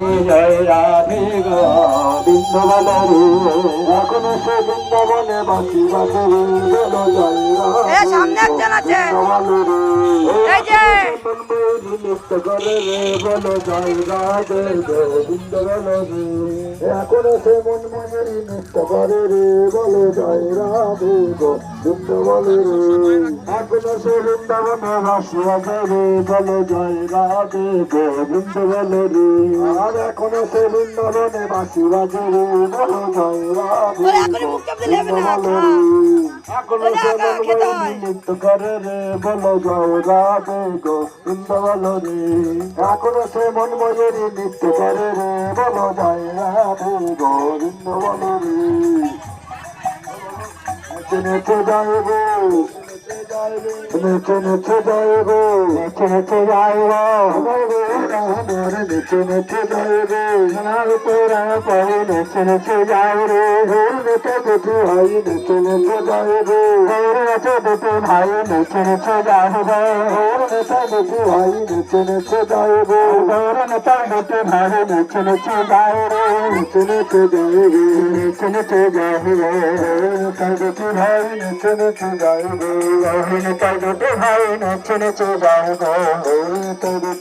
জয় রাধে গো বৃন্দাবনে এখনো সে বৃন্দাবনে বাসি বাসে বলো জয় রাধে সামনে একজন আছে নৃত্য করে রে বলো জয় রাধে গো বৃন্দাবনে এখনো সে মন মনেরই নৃত্য করে রে বলো জয় রাধে গো বৃন্দাবনে এখনো সে বৃন্দাবনে বাসি বাসে রে বলো জয় রাধে গো বৃন্দাবনে আর এখনো সে বৃন্দাবনে বাসি বাজে রে বলো জয় রাধে এখনো সে নৃত্য করে রে বলো জয় রাধে গো বৃন্দাবনে এখনো সে মন মজুরি নৃত্য করে রে বলো জয় রাধে গো বৃন্দাবনে নেচে যায় গো নেচে নেচে যায় গো নেচে নেচে যায় গো নেচে নেচে যায় রে সোনার তোরা পরে নেচে নেচে যায় রে নেচে দুটি ভাই নেচে নেচে যায় রে নেচে দুটি ভাই নেচে নেচে যায় রে নেচে দুটি ভাই নেচে নেচে যায় রে নেচে দুটি ভাই নেচে নেচে যায় রে নেচে নেচে যায় রে নেচে নেচে যায় রে নেচে দুটি ভাই নেচে নেচে যায় রে নেচে দুটি ভাই নেচে নেচে যায় রে